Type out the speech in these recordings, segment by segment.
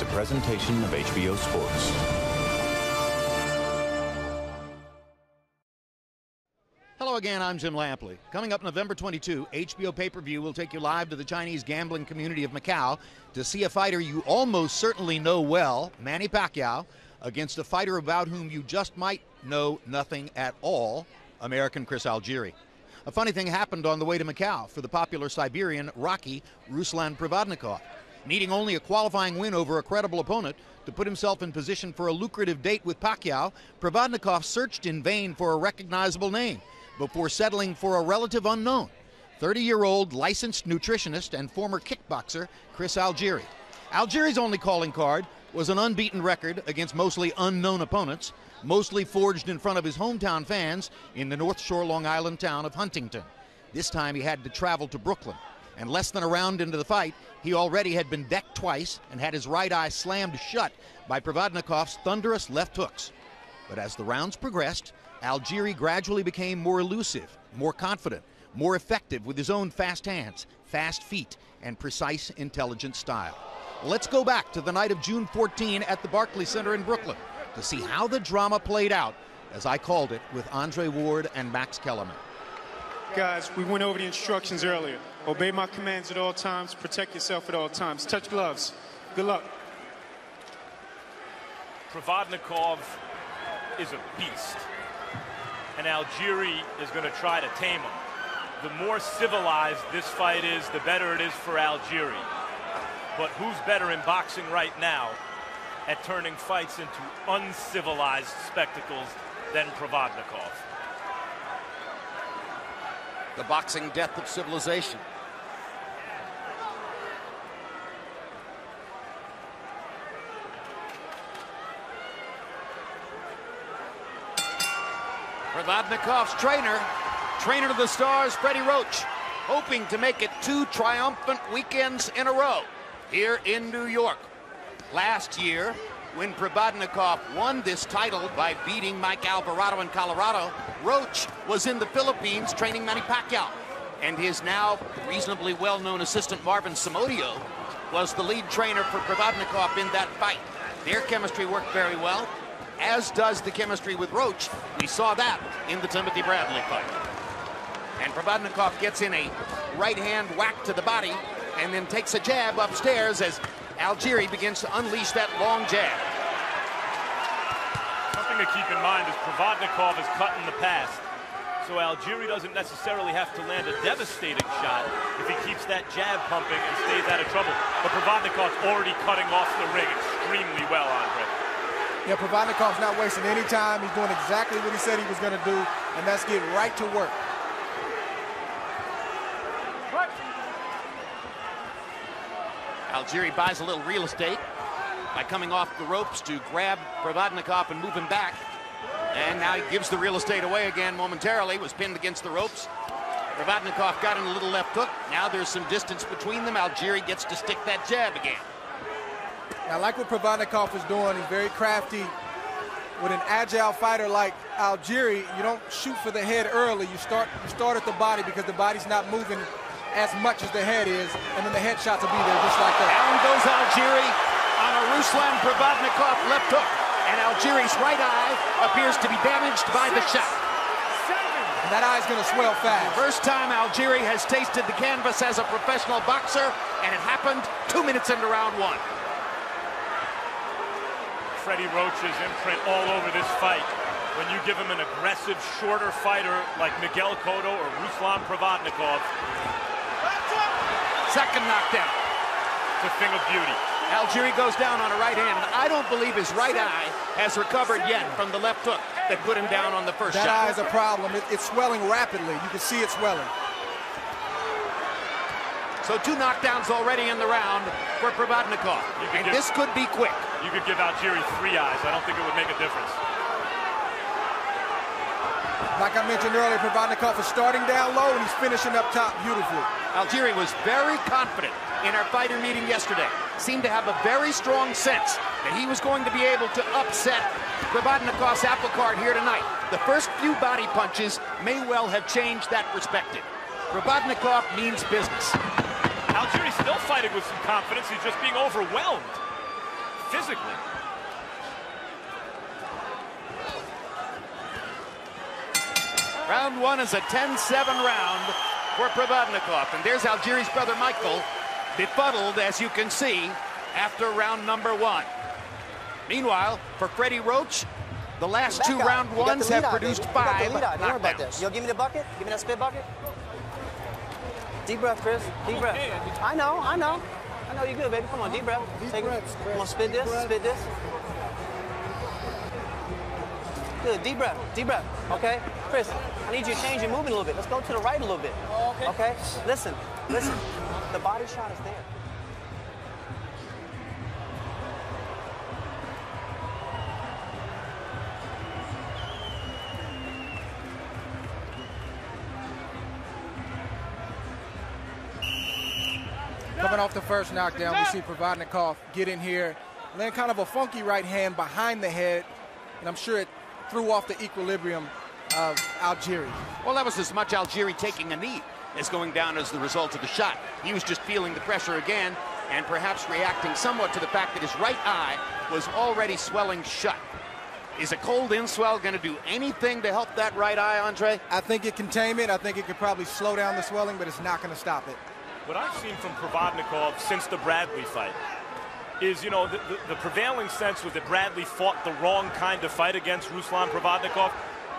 presentation of HBO Sports. Hello again, I'm Jim Lampley. Coming up November 22, HBO pay-per-view will take you live to the Chinese gambling community of Macau to see a fighter you almost certainly know well, Manny Pacquiao, against a fighter about whom you just might know nothing at all, American Chris Algieri. A funny thing happened on the way to Macau for the popular Siberian Rocky Ruslan Provodnikov. Needing only a qualifying win over a credible opponent to put himself in position for a lucrative date with Pacquiao, Provodnikov searched in vain for a recognizable name before settling for a relative unknown, 30-year-old licensed nutritionist and former kickboxer Chris Algieri. Algieri's only calling card was an unbeaten record against mostly unknown opponents, mostly forged in front of his hometown fans in the North Shore Long Island town of Huntington. This time he had to travel to Brooklyn, and less than a round into the fight, he already had been decked twice and had his right eye slammed shut by Provodnikov's thunderous left hooks. But as the rounds progressed, Algieri gradually became more elusive, more confident, more effective with his own fast hands, fast feet, and precise, intelligent style. Let's go back to the night of June 14 at the Barclay Center in Brooklyn to see how the drama played out, as I called it, with Andre Ward and Max Kellerman. Guys, we went over the instructions earlier. Obey my commands at all times, protect yourself at all times. Touch gloves. Good luck. Provodnikov is a beast, and Algieri is going to try to tame him. The more civilized this fight is, the better it is for Algieri. But who's better in boxing right now at turning fights into uncivilized spectacles than Provodnikov? The boxing death of civilization. Provodnikov's trainer of the stars, Freddie Roach, hoping to make it 2 triumphant weekends in a row here in New York. Last year, when Provodnikov won this title by beating Mike Alvarado in Colorado, Roach was in the Philippines training Manny Pacquiao, and his now reasonably well-known assistant Marvin Samodio was the lead trainer for Provodnikov in that fight. Their chemistry worked very well, as does the chemistry with Roach. We saw that in the Timothy Bradley fight. And Provodnikov gets in a right-hand whack to the body and then takes a jab upstairs as Algieri begins to unleash that long jab. Something to keep in mind is Provodnikov is cut in the past, so Algieri doesn't necessarily have to land a devastating shot if he keeps that jab pumping and stays out of trouble. But Provodnikov's already cutting off the ring extremely well, Andre. Yeah, Provodnikov's not wasting any time. He's doing exactly what he said he was going to do, and that's get right to work. Algieri buys a little real estate by coming off the ropes to grab Provodnikov and move him back. And now he gives the real estate away again momentarily, was pinned against the ropes. Provodnikov got in a little left hook. Now there's some distance between them. Algieri gets to stick that jab again. I like what Provodnikov is doing. He's very crafty. With an agile fighter like Algieri, you don't shoot for the head early. You start at the body because the body's not moving as much as the head is, and then the headshots will be there just like that. Down goes Algieri on a Ruslan Provodnikov left hook, and Algieri's right eye appears to be damaged by the shot. And that eye's going to swell fast. First time Algieri has tasted the canvas as a professional boxer, and it happened 2 minutes into round 1. Freddie Roach's imprint all over this fight. When you give him an aggressive, shorter fighter like Miguel Cotto or Ruslan Provodnikov. Second knockdown. It's a thing of beauty. Algieri goes down on a right hand, and I don't believe his right eye has recovered yet from the left hook that put him down on the first shot. That eye is a problem. It's swelling rapidly. You can see it swelling. So 2 knockdowns already in the round for Provodnikov, and this could be quick. You could give Algieri 3 eyes. I don't think it would make a difference. Like I mentioned earlier, Provodnikov is starting down low and he's finishing up top beautifully. Algieri was very confident in our fighter meeting yesterday. Seemed to have a very strong sense that he was going to be able to upset Provodnikov's apple cart here tonight. The first few body punches may well have changed that perspective. Provodnikov means business. Algieri's still fighting with some confidence. He's just being overwhelmed. physically. Round one is a 10-7 round for Provodnikov. And there's Algieri's brother Michael, befuddled, as you can see, after round number one. Meanwhile, for Freddie Roach, the last two round ones have produced 5 knockdowns. Yo, give me the bucket. Give me that spit bucket. Deep breath, Chris. Deep breath. I know. I know you're good, baby. Come on, deep breath. Take it. Come on, spit this. Spit this. Good. Deep breath. Deep breath. Okay? Chris, I need you to change your movement a little bit. Let's go to the right a little bit. Okay? Listen. The body shot is there. Coming off the first knockdown, we see Provodnikov get in here, land kind of a funky right hand behind the head, and I'm sure it threw off the equilibrium of Algieri. Well, that was as much Algieri taking a knee as going down as the result of the shot. He was just feeling the pressure again and perhaps reacting somewhat to the fact that his right eye was already swelling shut. Is a cold inswell going to do anything to help that right eye, Andre? I think it can tame it. I think it could probably slow down the swelling, but it's not going to stop it. What I've seen from Provodnikov since the Bradley fight is, you know, the prevailing sense was that Bradley fought the wrong kind of fight against Ruslan Provodnikov.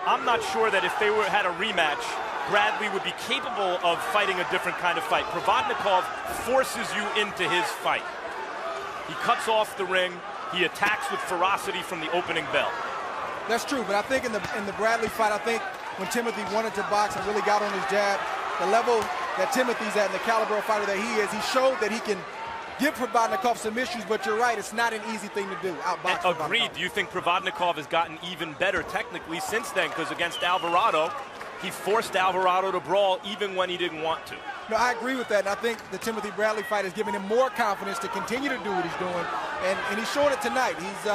I'm not sure that if they had a rematch, Bradley would be capable of fighting a different kind of fight. Provodnikov forces you into his fight. He cuts off the ring. He attacks with ferocity from the opening bell. That's true, but I think in the Bradley fight, I think when Timothy wanted to box and really got on his jab, the level that Timothy's at and the caliber of fighter that he is, he showed that he can give Provodnikov some issues, but you're right, it's not an easy thing to do, outbox Provodnikov. Agreed. Do you think Provodnikov has gotten even better technically since then? Because against Alvarado, he forced Alvarado to brawl even when he didn't want to. No, I agree with that, and I think the Timothy Bradley fight has given him more confidence to continue to do what he's doing, and he's showing it tonight. He's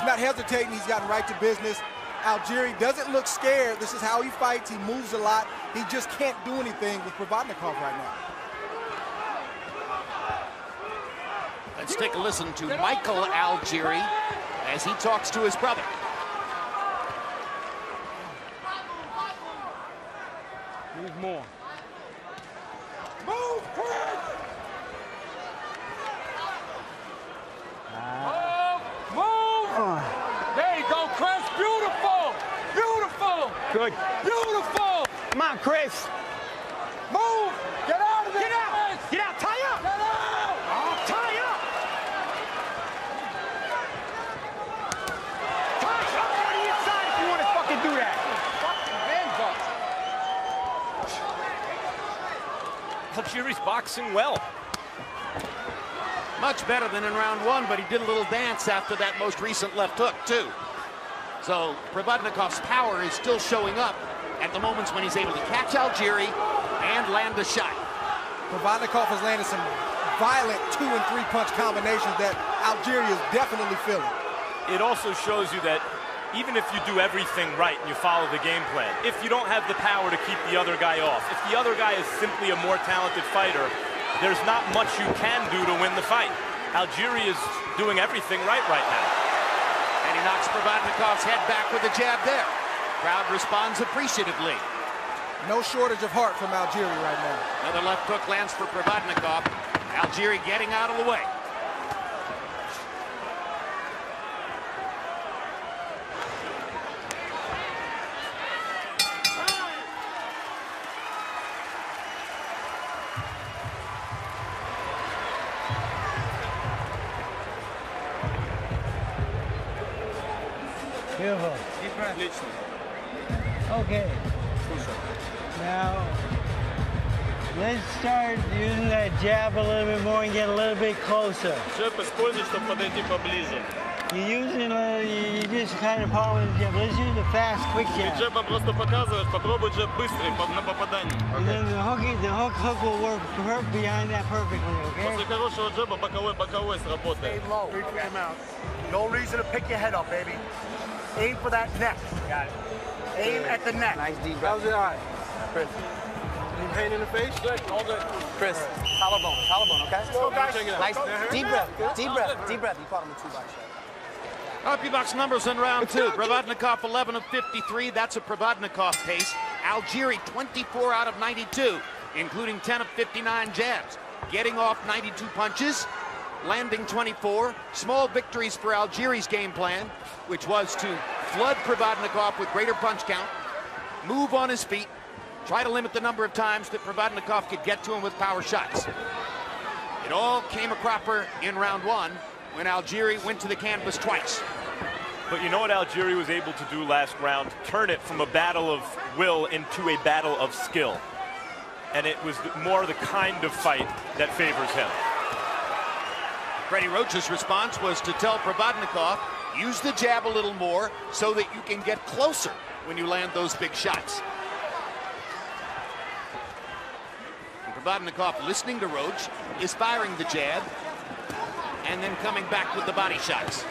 not hesitating, he's gotten right to business. Algieri doesn't look scared. This is how he fights. He moves a lot. He just can't do anything with Provodnikov right now. Let's take a listen to Michael Algieri as he talks to his brother. Move more. Move, Chris! Move! There you go, Chris. Beautiful! Beautiful! Good. Beautiful! Come on, Chris. Move! Get out of there! Get out! Chris. Get out! Tie up! Get out! Tie up! Tie up on the inside if you want to fucking do that. Algieri's boxing well. Much better than in round one, but he did a little dance after that most recent left hook, too. So Provodnikov's power is still showing up at the moments when he's able to catch Algieri and land a shot. Provodnikov has landed some violent 2- and 3-punch combinations that Algieri is definitely feeling. It also shows you that even if you do everything right and you follow the game plan, if you don't have the power to keep the other guy off, if the other guy is simply a more talented fighter, there's not much you can do to win the fight. Algieri is doing everything right now. And he knocks Provodnikov's head back with a jab there. Crowd responds appreciatively. No shortage of heart from Algieri right now. Another left hook lands for Provodnikov. Algieri getting out of the way. Beautiful. Okay. Now, let's start using that jab a little bit more and get a little bit closer. You're using, you just kind of power the jab. Let's use the fast, quick jab. And then the hook will work behind that perfectly, okay? Stay low. Aim out. No reason to pick your head up, baby. Aim for that neck. Got it. Aim at the neck. Nice deep breath. How's it eye? Any pain in the face? Good, all good. Chris, collarbone, okay? Let's go, guys. Nice, deep breath, deep breath. You caught him with 2 body shots. RP numbers in round 2. Provodnikov 11 of 53. That's a Provodnikov pace. Algieri 24 out of 92, including 10 of 59 jabs. Getting off 92 punches, landing 24. Small victories for Algieri's game plan, which was to flood Provodnikov with greater punch count, move on his feet, try to limit the number of times that Provodnikov could get to him with power shots. It all came a cropper in round 1 when Algieri went to the canvas twice. But you know what Algieri was able to do last round? Turn it from a battle of will into a battle of skill. And it was more the kind of fight that favors him. Freddie Roach's response was to tell Provodnikov, use the jab a little more so that you can get closer when you land those big shots. And Provodnikov, listening to Roach, is firing the jab and then coming back with the body shots.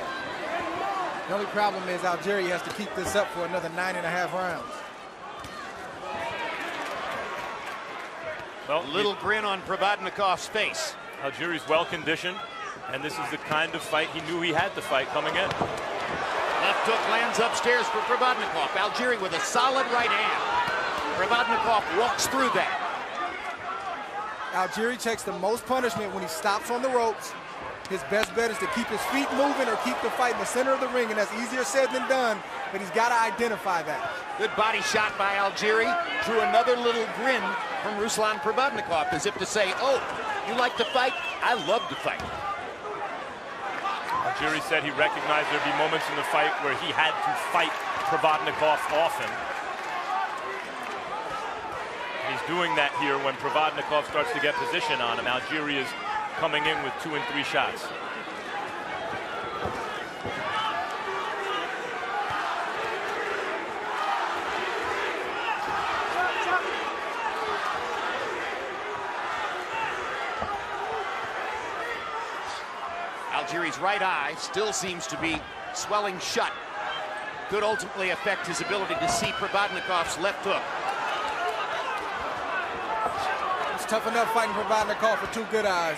The only problem is Algieri has to keep this up for another 9.5 rounds. Well, little grin on Provodnikov's face. Algieri's well conditioned, and this is the kind of fight he knew he had to fight coming in. Left hook lands upstairs for Provodnikov. Algieri with a solid right hand. Provodnikov walks through that. Algieri takes the most punishment when he stops on the ropes. His best bet is to keep his feet moving or keep the fight in the center of the ring, and that's easier said than done, but he's got to identify that. Good body shot by Algieri. Drew another little grin from Ruslan Provodnikov, as if to say, oh, you like to fight? I love to fight. Algieri said he recognized there'd be moments in the fight where he had to fight Provodnikov often. He's doing that here when Provodnikov starts to get position on him. Algieri is coming in with 2 and 3 shots. Algieri's right eye still seems to be swelling shut. Could ultimately affect his ability to see Provodnikov's left hook. It's tough enough fighting Provodnikov for 2 good eyes,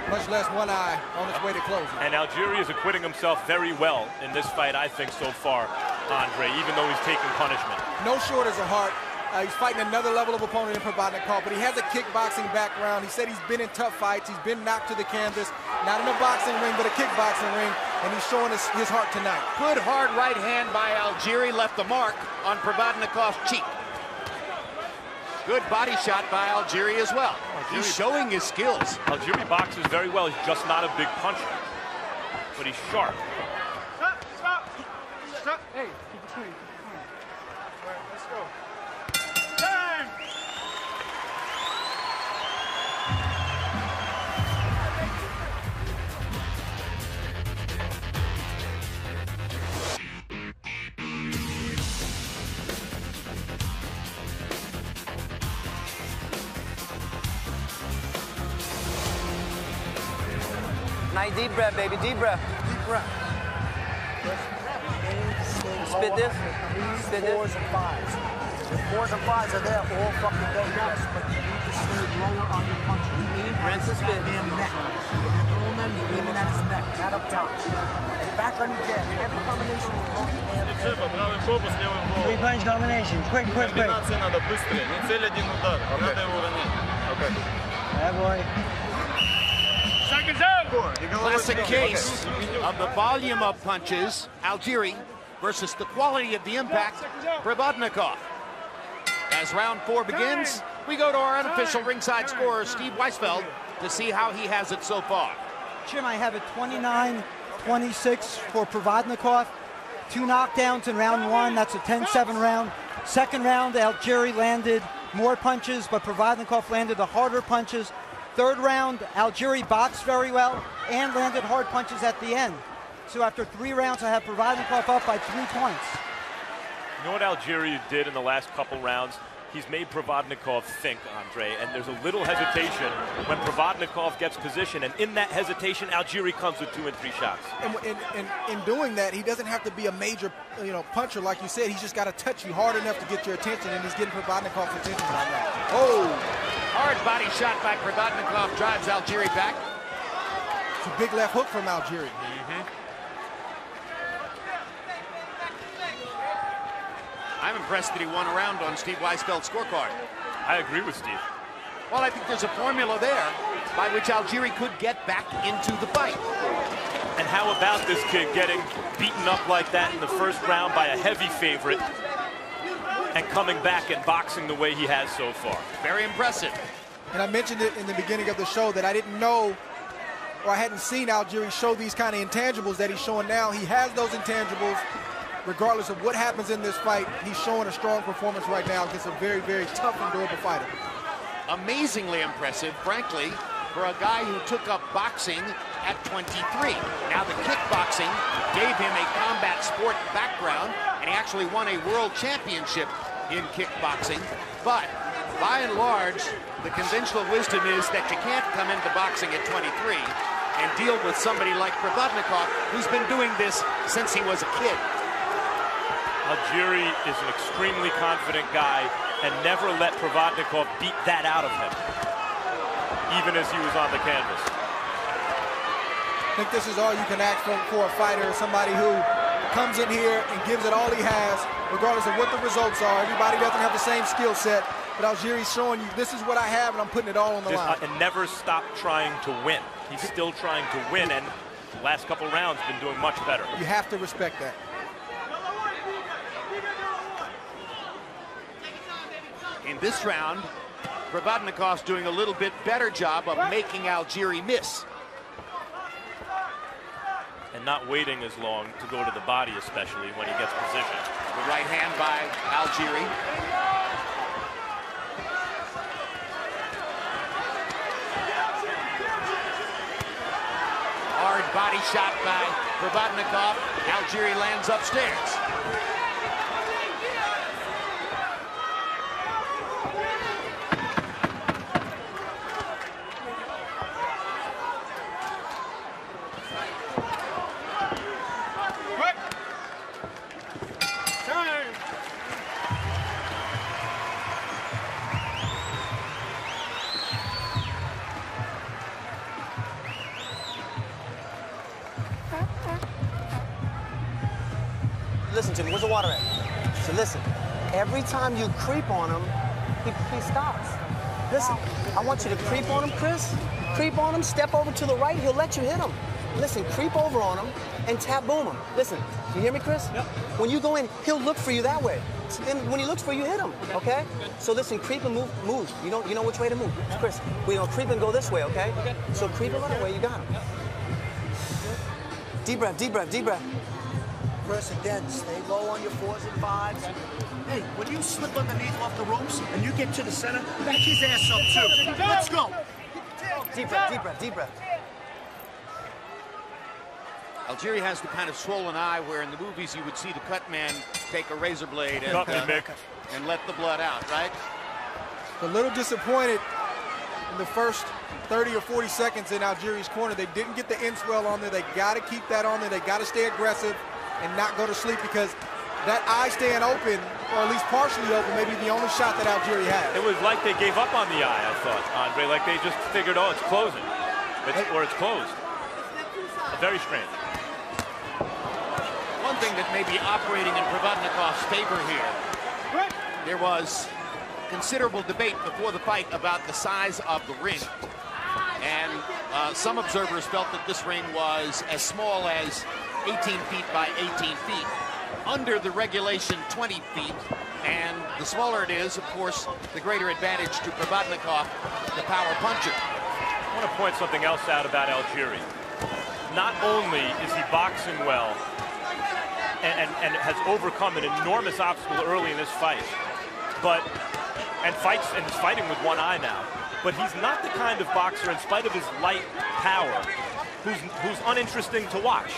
much less 1 eye on its way to closing. And Algieri is acquitting himself very well in this fight, I think, so far, Andre, even though he's taking punishment. No shortage of heart. He's fighting another level of opponent in Provodnikov, but he has a kickboxing background. He said he's been in tough fights. He's been knocked to the canvas, not in a boxing ring, but a kickboxing ring, and he's showing his heart tonight. Good hard right hand by Algieri left the mark on Provodnikov's cheek. Good body shot by Algieri as well. He's showing his skills. Algieri boxes very well. He's just not a big puncher, but he's sharp. Stop. Hey, keep it clean. All right, let's go. Time. Nice deep breath, baby, deep breath. Deep breath. Spit this. Spit this. 4s and 5s. The 4s and 5s are there all fucking day, yes, but you need to stay lower on your punch. You aim at Rinse and his spit. goddamn neck. If you're throwing them, you're aiming at his neck, not up top. And back on your jab. Every combination is wrong and 3-punch combination. Quick. Комбинации надо быстрее. Не цель один удар. Надо его ронять. Yeah, boy. Classic case of the volume of punches, Algieri, versus the quality of the impact, Provodnikov. As round 4 begins, we go to our unofficial ringside scorer, Steve Weisfeld, to see how he has it so far. Jim, I have it 29-26 for Provodnikov. 2 knockdowns in round 1. That's a 10-7 round. Second round, Algieri landed more punches, but Provodnikov landed the harder punches. Third round, Algieri boxed very well and landed hard punches at the end. So after 3 rounds, I have Provodnikov up by 3 points. You know what Algieri did in the last couple rounds? he's made Provodnikov think, Andre, and there's a little hesitation when Provodnikov gets position, and in that hesitation, Algieri comes with 2 and 3 shots. And in doing that, he doesn't have to be a major, puncher like you said. He's just got to touch you hard enough to get your attention, and he's getting Provodnikov's attention right now. Oh, hard body shot by Provodnikov drives Algieri back. It's a big left hook from Algieri. I'm impressed that he won a round on Steve Weisfeld's scorecard. I agree with Steve. Well, I think there's a formula there by which Algieri could get back into the fight. And how about this kid getting beaten up like that in the first round by a heavy favorite and coming back and boxing the way he has so far? Very impressive. And I mentioned it in the beginning of the show that I didn't know, or I hadn't seen Algieri show these kind of intangibles that he's showing now. He has those intangibles. Regardless of what happens in this fight, he's showing a strong performance right now against a very, very tough and durable fighter. Amazingly impressive, frankly, for a guy who took up boxing at 23. Now, the kickboxing gave him a combat sport background, and he actually won a world championship in kickboxing. But by and large, the conventional wisdom is that you can't come into boxing at 23 and deal with somebody like Provodnikov, who's been doing this since he was a kid. Algieri is an extremely confident guy and never let Provodnikov beat that out of him, even as he was on the canvas. I think this is all you can ask for a fighter, somebody who comes in here and gives it all he has, regardless of what the results are. Everybody doesn't have the same skill set, but Algieri's showing you, this is what I have, and I'm putting it all on the line. And never stop trying to win. He's still trying to win, and the last couple rounds been doing much better. You have to respect that. In this round, Provodnikov's doing a little bit better job of making Algieri miss. And not waiting as long to go to the body, especially when he gets position. The right hand by Algieri. Hard body shot by Provodnikov. Algieri lands upstairs. Listen to me, where's the water at? So listen, every time you creep on him, he stops. Listen, I want you to creep on him, Chris. Creep on him, step over to the right, he'll let you hit him. Listen, creep over on him and tap boom him. Listen, you hear me, Chris? Yep. When you go in, he'll look for you that way. Then when he looks for you, hit him, okay? So listen, creep and move. You know which way to move. Chris, we don't creep and go this way, okay? So creep and run away, you got him. Deep breath, deep breath, deep breath. Chris, again, stay low on your 4s and 5s. Hey, when you slip underneath off the ropes and you get to the center, back his ass up too. Let's go. Deep breath, deep breath, deep breath. Algieri has the kind of swollen eye where in the movies you would see the cut man take a razor blade and let the blood out, right? A little disappointed in the first 30 or 40 seconds in Algieri's corner. They didn't get the end swell on there. They got to keep that on there. They got to stay aggressive and not go to sleep, because that eye staying open, or at least partially open, may be the only shot that Algieri had. It was like they gave up on the eye, I thought, Andre, like they just figured, oh, it's closing, or it's closed. Very strange. One thing that may be operating in Provodnikov's favor here, there was considerable debate before the fight about the size of the ring. And some observers felt that this ring was as small as 18 feet by 18 feet. Under the regulation, 20 feet. And the smaller it is, of course, the greater advantage to Provodnikov, the power puncher. I want to point something else out about Algieri. Not only is he boxing well and has overcome an enormous obstacle early in this fight, and he's fighting with one eye now, but he's not the kind of boxer, in spite of his light power, who's uninteresting to watch.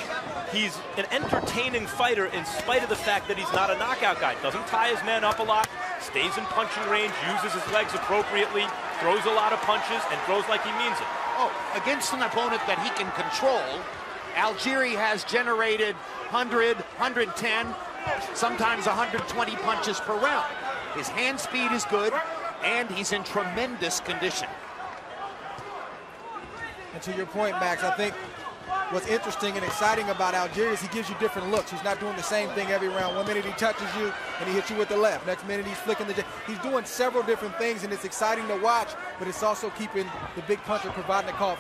he's an entertaining fighter in spite of the fact that he's not a knockout guy. Doesn't tie his man up a lot, stays in punching range, uses his legs appropriately, throws a lot of punches, and throws like he means it. Oh, against an opponent that he can control, Algieri has generated 100, 110, sometimes 120 punches per round. His hand speed is good, and he's in tremendous condition. And to your point, Max, I think what's interesting and exciting about Algieri is he gives you different looks. He's not doing the same thing every round. One minute he touches you and he hits you with the left. Next minute he's flicking the jab. He's doing several different things, and it's exciting to watch, but it's also keeping the big puncher Provodnikov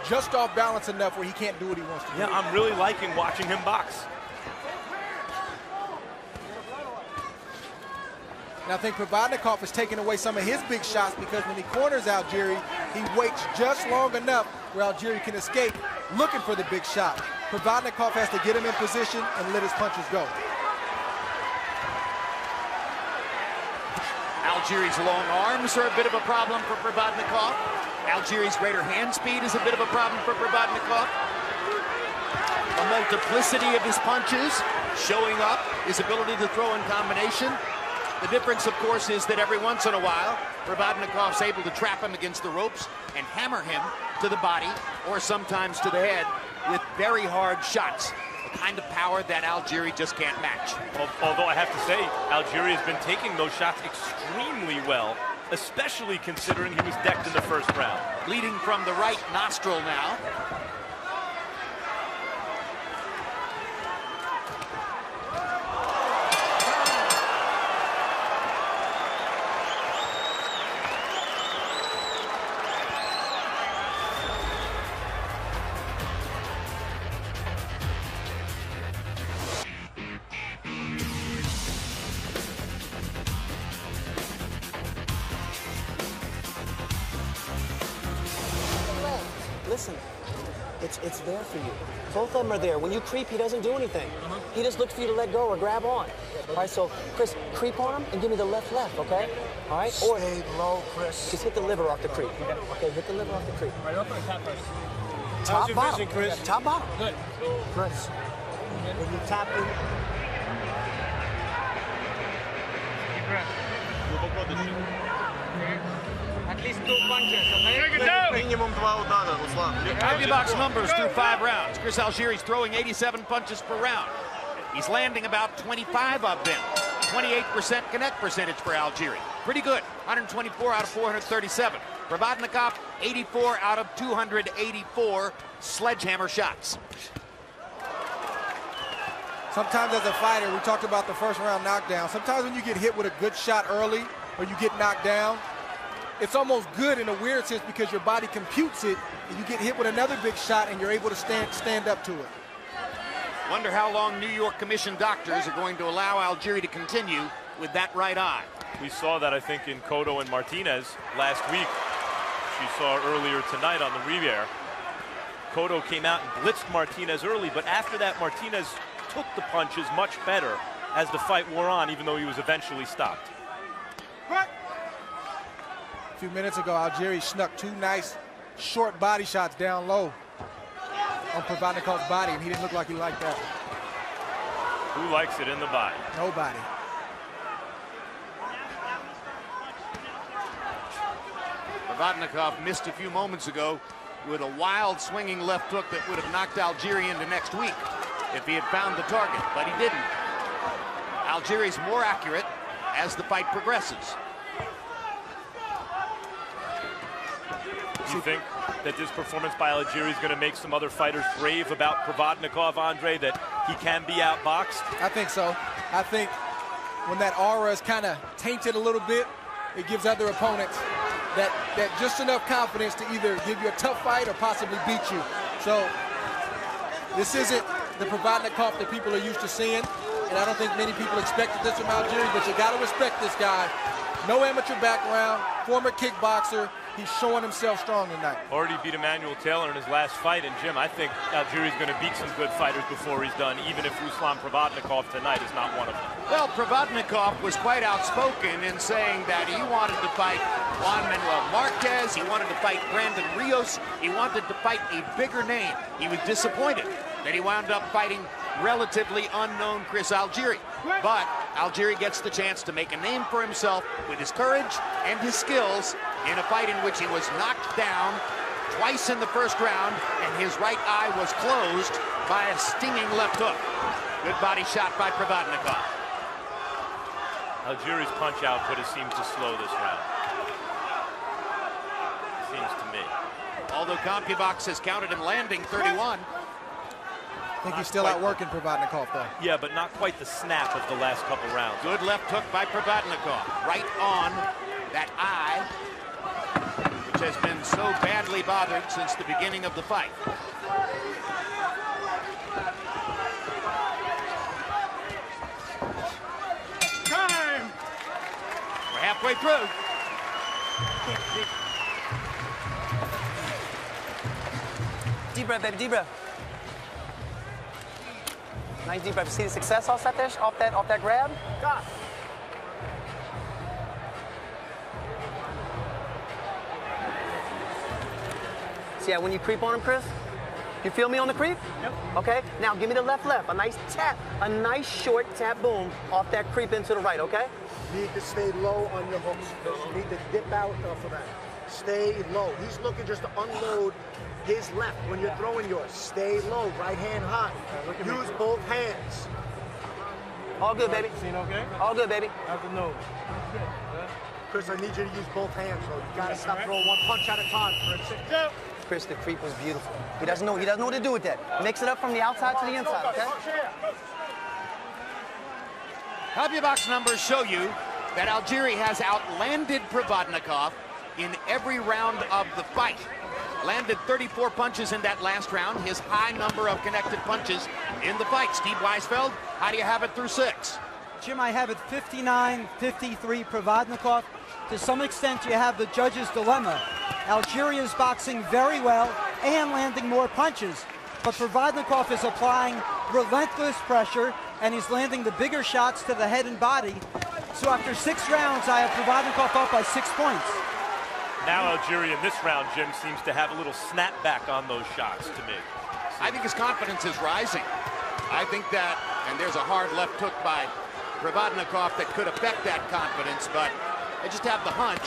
just off balance enough where he can't do what he wants to do. Yeah, I'm really liking watching him box. And I think Provodnikov is taking away some of his big shots because when he corners Algieri, he waits just long enough where Algieri can escape looking for the big shot. Provodnikov has to get him in position and let his punches go. Algieri's long arms are a bit of a problem for Provodnikov. Algieri's greater hand speed is a bit of a problem for Provodnikov. The multiplicity of his punches showing up, his ability to throw in combination. The difference, of course, is that every once in a while, Provodnikov's able to trap him against the ropes and hammer him to the body or sometimes to the head with very hard shots, the kind of power that Algieri just can't match. Although I have to say, Algieri has been taking those shots extremely well, especially considering he was decked in the first round. Bleeding from the right nostril now. Listen, it's there for you. Both of them are there. When you creep, he doesn't do anything. He just looks for you to let go or grab on. All right, so, Chris, creep on him and give me the left, okay? All right? Or stay low, Chris. Just hit the liver off the creep. Okay, hit the liver off the creep. All right, open the top first. Top bottom. Chris? Top bottom. Good. Chris, when you tap in, At least 2 punches, okay? Minimum 2 удара, Ruslan. Box numbers through 5 rounds. Chris Algieri's throwing 87 punches per round. He's landing about 25 of them. 28% connect percentage for Algieri. Pretty good. 124 out of 437. Provodnikov, 84 out of 284 sledgehammer shots. Sometimes as a fighter, we talked about the first round knockdown. Sometimes when you get hit with a good shot early or you get knocked down, it's almost good in a weird sense because your body computes it and you get hit with another big shot and you're able to stand up to it. Wonder how long New York commissioned doctors are going to allow Algieri to continue with that right eye. We saw that, I think, in Cotto and Martinez last week. She saw earlier tonight on the reair. Cotto came out and blitzed Martinez early, but after that, Martinez took the punches much better as the fight wore on, even though he was eventually stopped. A few minutes ago, Algieri snuck 2 nice short body shots down low on Provodnikov's body, and he didn't look like he liked that. Who likes it in the body? Nobody. Provodnikov missed a few moments ago with a wild swinging left hook that would have knocked Algieri into next week if he had found the target, but he didn't. Algieri's more accurate as the fight progresses. Do you think that this performance by Algieri is going to make some other fighters brave about Provodnikov, Andre, that he can be outboxed? I think so. I think when that aura is kind of tainted a little bit, it gives other opponents that just enough confidence to either give you a tough fight or possibly beat you. So this isn't the Provodnikov that people are used to seeing, and I don't think many people expected this from Algieri, but you got to respect this guy. No amateur background, former kickboxer. He's showing himself strong tonight. Already beat Emmanuel Taylor in his last fight, and Jim, I think Algieri's going to beat some good fighters before he's done, even if Ruslan Provodnikov tonight is not one of them. Well, Provodnikov was quite outspoken in saying that he wanted to fight Juan Manuel Marquez, he wanted to fight Brandon Rios, he wanted to fight a bigger name. He was disappointed that he wound up fighting relatively unknown Chris Algieri. But Algieri gets the chance to make a name for himself with his courage and his skills in a fight in which he was knocked down twice in the first round, and his right eye was closed by a stinging left hook. Good body shot by Provodnikov. Algieri's punch output has seemed to slow this round. Seems to me. Although CompuBox has counted him landing 31. I think he's still outworking Provodnikov, though. Yeah, but not quite the snap of the last couple rounds. Good left hook by Provodnikov. Right on that eye, which has been so badly bothered since the beginning of the fight. Time! We're halfway through. Deep breath, baby, deep breath. Nice deep breath. See the success off that grab? Got. See when you creep on him, Chris? You feel me on the creep? Yep. Okay, now give me the left. A nice tap, a nice short tap, boom, off that creep into the right, okay? You need to stay low on your hooks. You need to dip out for that. Stay low. He's looking just to unload his left when you're throwing yours. Stay low, right hand high. Use both hands. All good, baby. Seen okay? All good, baby. Out the nose. Chris, I need you to use both hands, so you gotta stop throwing one punch at a time for a second. Chris, the creep was beautiful. He doesn't know what to do with that. Mix it up from the outside to the inside, okay? CompuBox numbers show you that Algieri has outlanded Provodnikov in every round of the fight. Landed 34 punches in that last round, his high number of connected punches in the fight. Steve Weisfeld, how do you have it through 6? Jim, I have it 59-53 Provodnikov. To some extent, you have the judge's dilemma. Algieri is boxing very well and landing more punches, but Provodnikov is applying relentless pressure, and he's landing the bigger shots to the head and body. So after 6 rounds, I have Provodnikov up by 6 points. Now Algieri in this round, Jim, seems to have a little snapback on those shots to me. I think his confidence is rising. I think that, and there's a hard left hook by Provodnikov that could affect that confidence, but I just have the hunch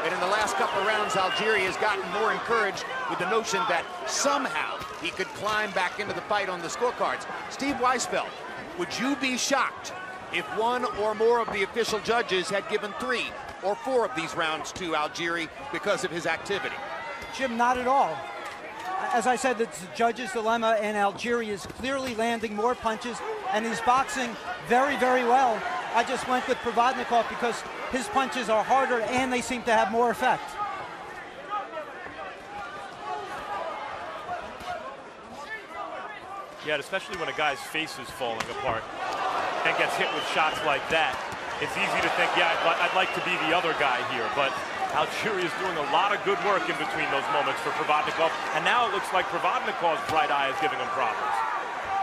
that in the last couple of rounds, Algieri has gotten more encouraged with the notion that somehow he could climb back into the fight on the scorecards. Steve Weisfeld, would you be shocked if one or more of the official judges had given 3 or 4 of these rounds to Algieri because of his activity? Jim, not at all. As I said, it's the judge's dilemma, and Algieri is clearly landing more punches, and he's boxing very, very well. I just went with Provodnikov because his punches are harder and they seem to have more effect. Yeah, especially when a guy's face is falling apart and gets hit with shots like that. It's easy to think, yeah, I'd like to be the other guy here, but Algieri is doing a lot of good work in between those moments for Provodnikov, and now it looks like Provodnikov's right eye is giving him problems.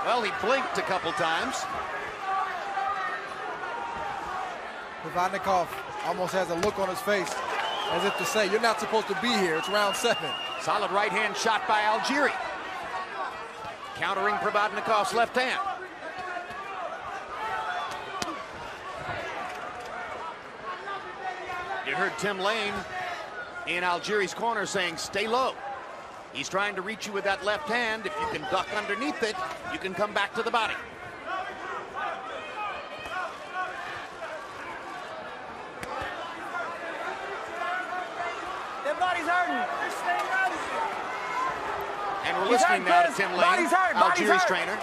Well, he blinked a couple times. Provodnikov almost has a look on his face as if to say, you're not supposed to be here. It's round 7. Solid right hand shot by Algieri. Countering Provodnikov's left hand. You heard Tim Lane in Algieri's corner saying, stay low. He's trying to reach you with that left hand. If you can duck underneath it, you can come back to the body. Their body's hurting. And we're listening now to Tim Lane, Algieri's trainer.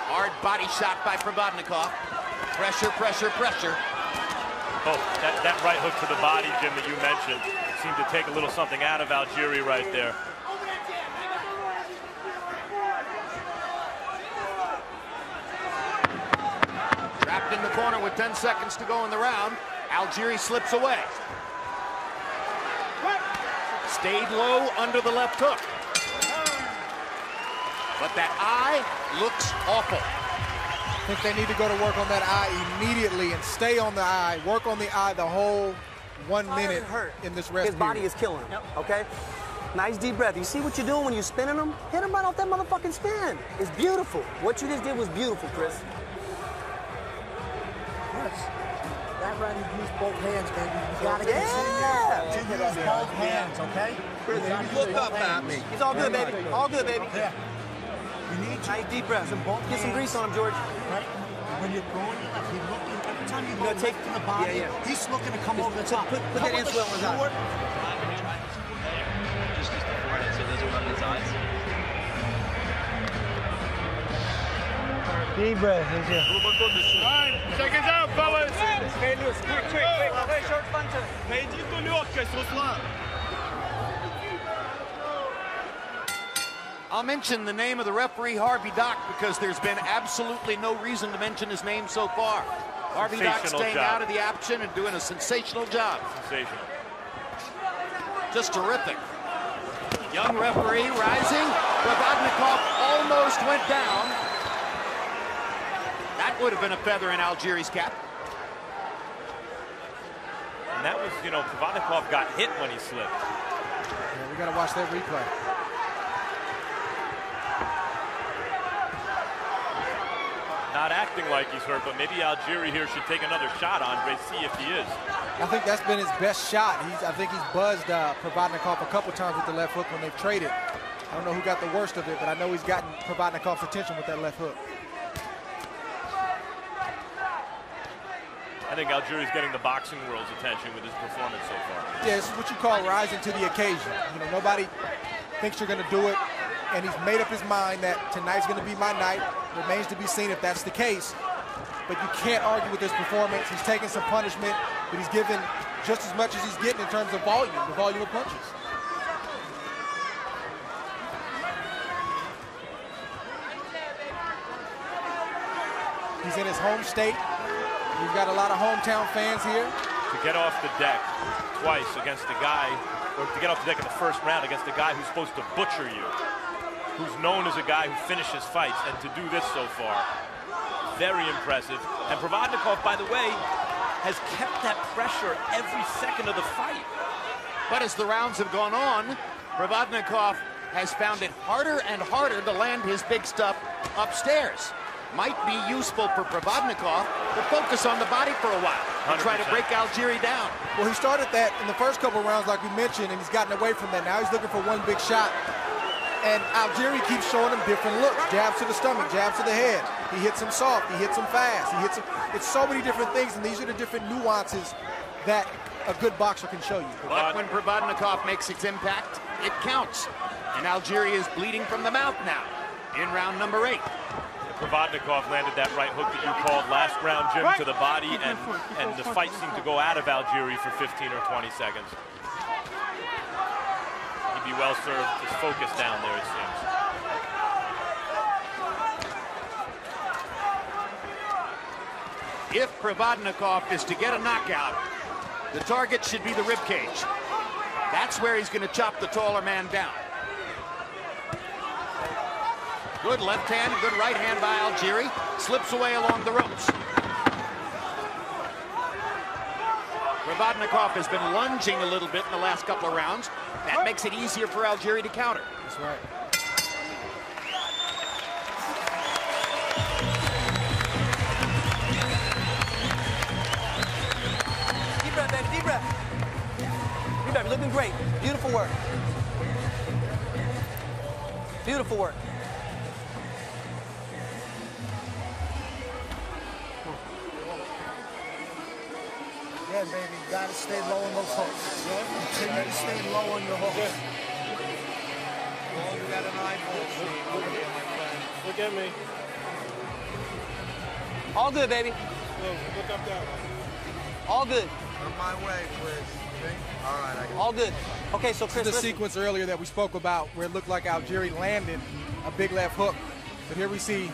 Hard body shot by Provodnikov. Pressure, pressure, pressure. Oh, that right hook to the body, Jim, that you mentioned, seemed to take a little something out of Algieri right there. Trapped in the corner with 10 seconds to go in the round. Algieri slips away. Stayed low under the left hook. But that eye looks awful. I think they need to go to work on that eye immediately and stay on the eye, work on the eye the whole 1 minute in this rest His body period. is killing him, okay? Nice deep breath. You see what you're doing when you're spinning him? Hit him right off that motherfucking spin. It's beautiful. What you just did was beautiful, Chris. That round you use both hands, baby. You gotta get to use both hands, okay? Chris, look up at me. It's all good, baby. All good, baby. Yeah. You need to nice deep breath. Get some grease on him, George. Right? When you're throwing your left, you're looking, every time you go left to the body, he's looking to come over the top. Put that inswell on his eye. Just as the forehead, so those are on his eyes. Deep breath. 9 seconds out, fellas. Stay loose. Quick. Play short puncher. Найди ту легкость, Руслан. I'll mention the name of the referee, Harvey Dock, because there's been absolutely no reason to mention his name so far. Harvey Dock staying out of the action and doing a sensational job. Sensational. Just terrific. Young referee rising. Provodnikov almost went down. That would have been a feather in Algieri's cap. And that was, you know, Provodnikov got hit when he slipped. Yeah, we got to watch that replay. Not acting like he's hurt, but maybe Algieri here should take another shot, Andre, see if he is. I think that's been his best shot. I think he's buzzed Provodnikov a couple times with the left hook when they've traded. I don't know who got the worst of it, but I know he's gotten Provodnikov's attention with that left hook. I think Algieri's getting the boxing world's attention with his performance so far. Yeah, this is what you call rising to the occasion. You know, nobody thinks you're going to do it, and he's made up his mind that tonight's going to be my night. Remains to be seen if that's the case. But you can't argue with his performance. He's taking some punishment, but he's given just as much as he's getting in terms of volume, the volume of punches. He's in his home state. We've got a lot of hometown fans here. To get off the deck twice against a guy, or to get off the deck in the first round against a guy who's supposed to butcher you, who's known as a guy who finishes fights, and to do this so far, very impressive. And Provodnikov, by the way, has kept that pressure every second of the fight. But as the rounds have gone on, Provodnikov has found it harder and harder to land his big stuff upstairs. Might be useful for Provodnikov to focus on the body for a while and try to break Algieri down. Well, he started that in the first couple of rounds, like we mentioned, and he's gotten away from that. Now he's looking for one big shot. And Algieri keeps showing him different looks. Jabs to the stomach, jabs to the head. He hits him soft, he hits him fast. He hits him. It's so many different things, and these are the different nuances that a good boxer can show you. But when Provodnikov makes its impact, it counts. And Algieri is bleeding from the mouth now in round number 8. Provodnikov landed that right hook that you called last round, Jim, to the body, and the fight seemed to go out of Algieri for 15 or 20 seconds. He'd be well served to focus down there, it seems. If Provodnikov is to get a knockout, the target should be the rib cage. That's where he's going to chop the taller man down. Good left hand, good right hand by Algieri. Slips away along the ropes. Provodnikov has been lunging a little bit in the last couple of rounds. That makes it easier for Algieri to counter. That's right. Deep breath, baby, deep breath. Deep breath, looking great. Beautiful work. Beautiful work. Yeah, baby, you gotta stay low on those hooks. Continue to stay low on your hooks. You got an eyeball. Look at me. All good, baby. Look up down. All good. On my way, Chris. Okay? All right, I got All good. Okay, so Chris, This is the listen. sequence earlier that we spoke about where it looked like Algieri landed a big left hook. But here we see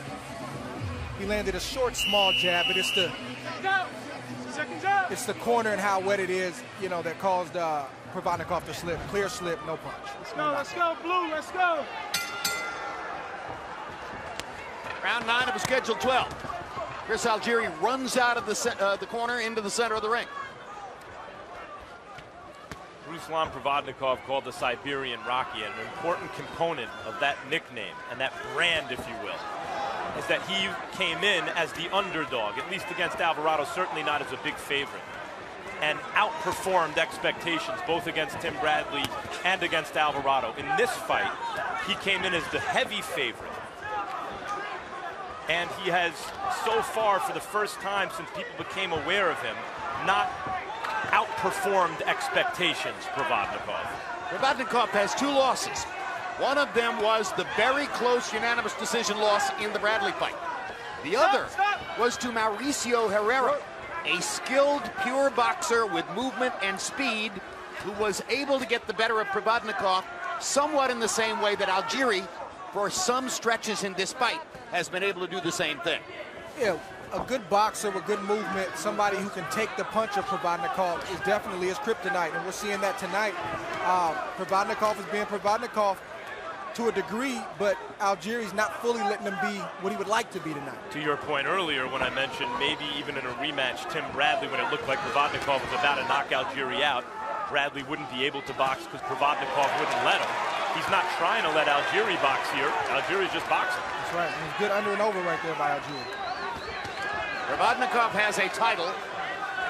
he landed a short, small jab, but it's the corner and how wet it is, you know, that caused Provodnikov to slip. Clear slip, no punch. Let's go, Blue, let's go. Round 9 of a scheduled 12. Chris Algieri runs out of the corner into the center of the ring. Ruslan Provodnikov called the Siberian Rocky, and an important component of that nickname and that brand, if you will, is that he came in as the underdog, at least against Alvarado, certainly not as a big favorite, and outperformed expectations both against Tim Bradley and against Alvarado. In this fight, he came in as the heavy favorite, and he has so far, for the first time since people became aware of him, not outperformed expectations. Provodnikov has 2 losses. One of them was the very close unanimous decision loss in the Bradley fight. The other was to Mauricio Herrera, a skilled, pure boxer with movement and speed who was able to get the better of Provodnikov somewhat in the same way that Algieri, for some stretches in this fight, has been able to do the same thing. Yeah, a good boxer with good movement, somebody who can take the punch of Provodnikov is definitely his kryptonite, and we're seeing that tonight. Provodnikov is being Provodnikov to a degree, but Algieri's not fully letting him be what he would like to be tonight. To your point earlier when I mentioned maybe even in a rematch, Tim Bradley, when it looked like Provodnikov was about to knock Algieri out, Bradley wouldn't be able to box because Provodnikov wouldn't let him. He's not trying to let Algieri box here. Algieri's just boxing. That's right. It's good under and over right there by Algieri. Provodnikov has a title.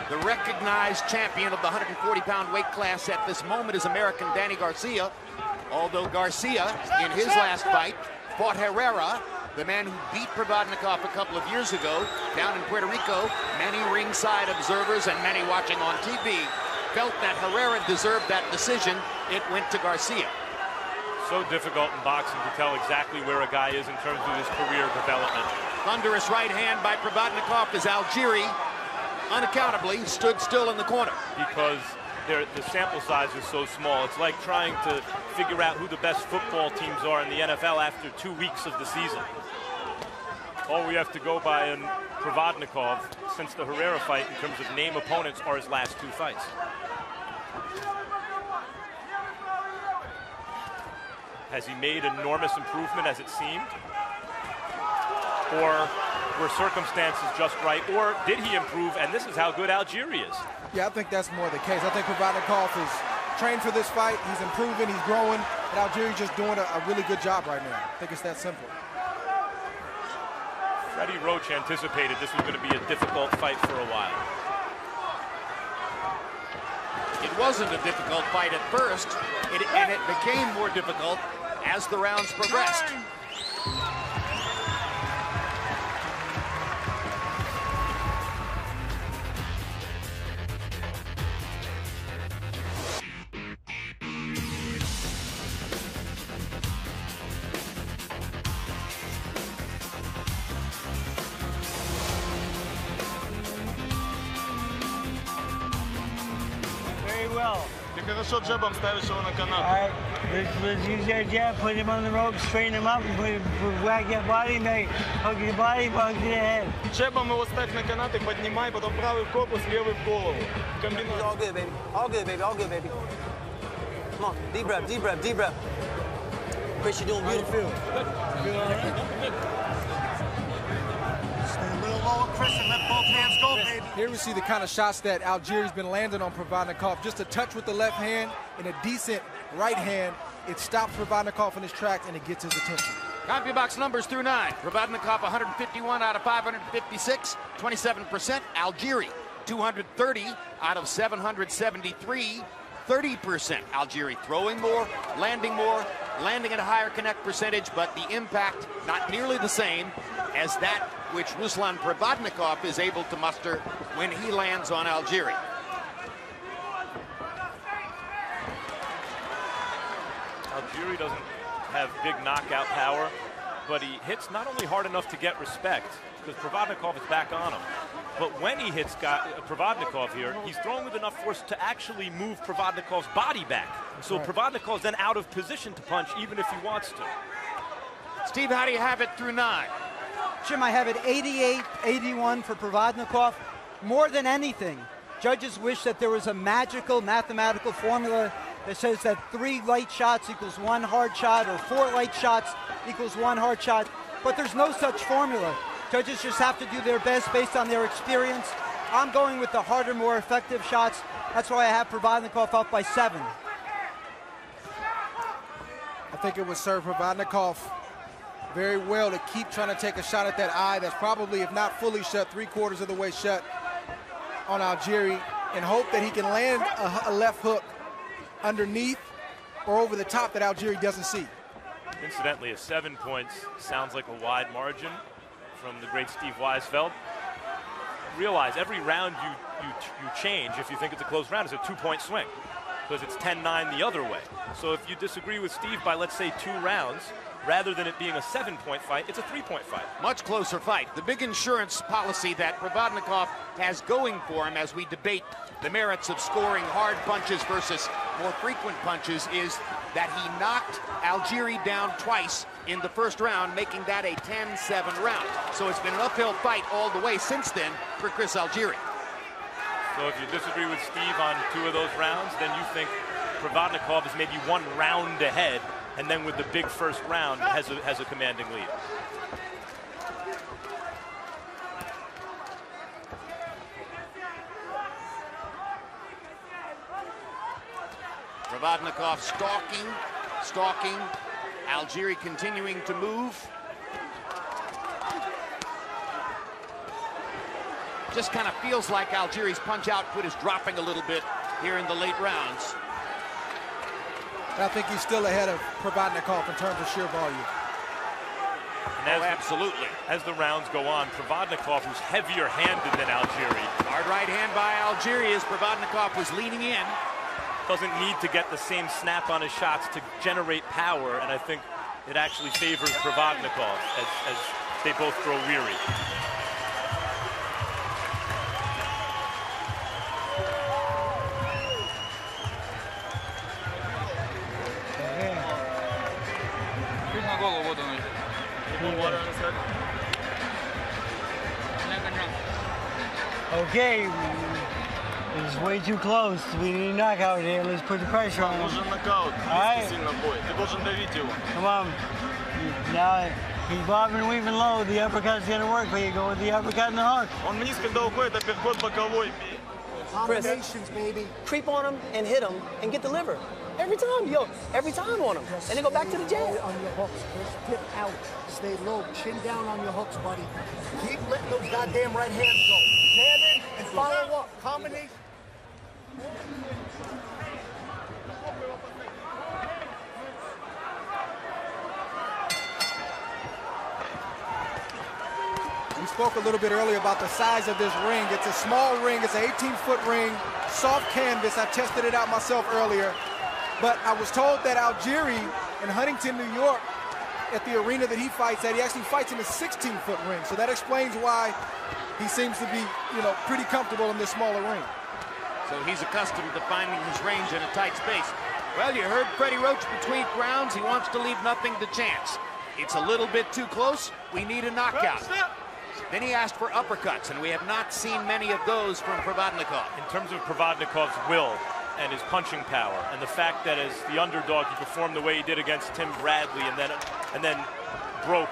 The recognized champion of the 140-pound weight class at this moment is American Danny Garcia. Although Garcia, in his last fight, fought Herrera, the man who beat Provodnikov a couple of years ago down in Puerto Rico. Many ringside observers and many watching on TV felt that Herrera deserved that decision. It went to Garcia. So difficult in boxing to tell exactly where a guy is in terms of his career development. Thunderous right hand by Provodnikov as Algieri unaccountably stood still in the corner. Because the sample size is so small. It's like trying to figure out who the best football teams are in the NFL after 2 weeks of the season. All we have to go by in Provodnikov since the Herrera fight in terms of name opponents are his last 2 fights. Has he made enormous improvement as it seemed? Or were circumstances just right? Or did he improve, and this is how good Algieri is? Yeah, I think that's more the case. I think Provodnikov is trained for this fight. He's improving, he's growing, and Algieri's just doing a really good job right now. I think it's that simple. Freddie Roach anticipated this was going to be a difficult fight for a while. It wasn't a difficult fight at first, and it became more difficult as the rounds progressed. Ты хорошо джебом ставишь его на канат. All right, let's use that jab, put him on the rope, straighten him up, and whack that body, make hug your body, hug your head. Джебом его ставь на канат и поднимай, потом правый в корпус, левый в голову. Комбинация. All good, baby. All good, baby. All good, baby. Come on, deep breath, deep breath, deep breath. Chris, you're doing beautiful. Feel all right? Stay a little lower, Chris, and let both hands go, baby. Here we see the kind of shots that Algieri's been landing on Provodnikov. Just a touch with the left hand and a decent right hand. It stops Provodnikov in his tracks and it gets his attention. CompuBox numbers through 9. Provodnikov 151 out of 556, 27%. Algieri 230 out of 773, 30%. Algieri throwing more, landing at a higher connect percentage, but the impact not nearly the same as that which Ruslan Provodnikov is able to muster when he lands on Algieri. Algieri doesn't have big knockout power, but he hits not only hard enough to get respect, because Provodnikov is back on him, but when he hits Provodnikov here, he's throwing with enough force to actually move Provodnikov's body back. So right. Provodnikov's then out of position to punch, even if he wants to. Steve, how do you have it through 9? Jim, I have it 88-81 for Provodnikov. More than anything, judges wish that there was a magical mathematical formula that says that 3 light shots equals 1 hard shot, or 4 light shots equals 1 hard shot, but there's no such formula. Judges just have to do their best based on their experience. I'm going with the harder, more effective shots. That's why I have Provodnikov up by 7. I think it would serve Provodnikov very well to keep trying to take a shot at that eye that's probably, if not fully shut, 3/4 of the way shut on Algieri, and hope that he can land a left hook underneath or over the top that Algieri doesn't see. Incidentally, a 7 points sounds like a wide margin from the great Steve Weisfeld. Realize every round you change, if you think it's a close round, is a 2-point swing, because it's 10-9 the other way. So if you disagree with Steve by, let's say, 2 rounds, rather than it being a 7-point fight, it's a 3-point fight. Much closer fight. The big insurance policy that Provodnikov has going for him as we debate the merits of scoring hard punches versus more frequent punches is that he knocked Algieri down twice in the first round, making that a 10-7 round. So it's been an uphill fight all the way since then for Chris Algieri. So if you disagree with Steve on 2 of those rounds, then you think Provodnikov is maybe 1 round ahead, and then with the big first round has a commanding lead. Provodnikov stalking. Algieri continuing to move. Just kind of feels like Algieri's punch output is dropping a little bit here in the late rounds. I think he's still ahead of Provodnikov in terms of sheer volume. And absolutely. As the rounds go on, Provodnikov, who's heavier-handed than Algieri. Hard right hand by Algieri as Provodnikov was leaning in. Doesn't need to get the same snap on his shots to generate power, and I think it actually favors Provodnikov as they both grow weary. Okay, it's way too close. We need a knockout here. Let's put the pressure on him. Нужен нокаут. Alright. Сильно бой. Ты должен давить его. Come on. Now he's bobbing and weaving low. The uppercut's gonna work, but you go with the uppercut and the hook. Он вниз, когда уходит, опять ход боковой. Chris, creep on him and hit him and get the liver. Every time, every time on him. And then go back to the jab. On your hooks, Chris. Dip out. Stay low. Chin down on your hooks, buddy. Keep letting those goddamn right hands go. Jab in and follow up. Combination. We spoke a little bit earlier about the size of this ring. It's a small ring. It's an 18-foot ring, soft canvas. I tested it out myself earlier. But I was told that Algieri in Huntington, New York, at the arena that he fights at, he actually fights in a 16-foot ring. So that explains why he seems to be, pretty comfortable in this smaller ring. So he's accustomed to finding his range in a tight space. Well, you heard Freddie Roach between rounds. He wants to leave nothing to chance. It's a little bit too close. We need a knockout. Then he asked for uppercuts, and we have not seen many of those from Provodnikov. In terms of Provodnikov's will and his punching power, and the fact that as the underdog he performed the way he did against Tim Bradley, and then broke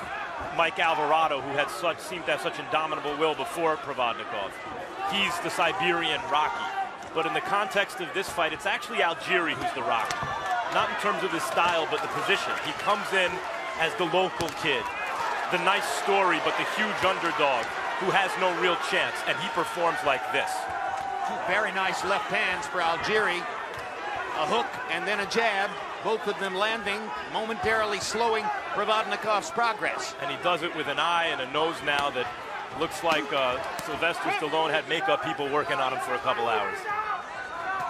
Mike Alvarado, who seemed to have such indomitable will before Provodnikov. He's the Siberian Rocky. But in the context of this fight, it's actually Algieri who's the Rocky. Not in terms of his style, but the position. He comes in as the local kid, the nice story, but the huge underdog who has no real chance, and he performs like this. Very nice left hands for Algieri. A hook and then a jab, both of them landing, momentarily slowing Provodnikov's progress. And he does it with an eye and a nose now that looks like Sylvester Stallone had makeup people working on him for a couple hours.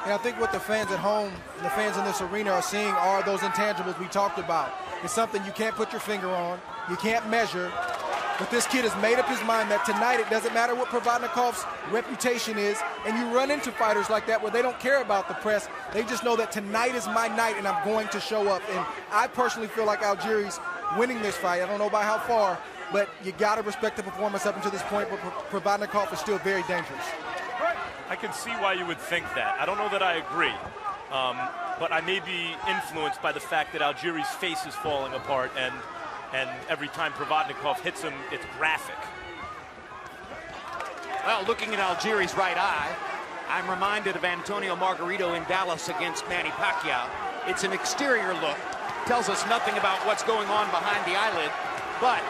And I think what the fans at home, the fans in this arena are seeing are those intangibles we talked about. It's something you can't put your finger on, you can't measure, but this kid has made up his mind that tonight it doesn't matter what Provodnikov's reputation is, and you run into fighters like that where they don't care about the press. They just know that tonight is my night and I'm going to show up. And I personally feel like Algieri's winning this fight. I don't know by how far, but you got to respect the performance up until this point, but Provodnikov is still very dangerous. I can see why you would think that. I don't know that I agree, but I may be influenced by the fact that Algieri's face is falling apart, and every time Provodnikov hits him, it's graphic. Well, looking at Algieri's right eye, I'm reminded of Antonio Margarito in Dallas against Manny Pacquiao. It's an exterior look, tells us nothing about what's going on behind the eyelid, but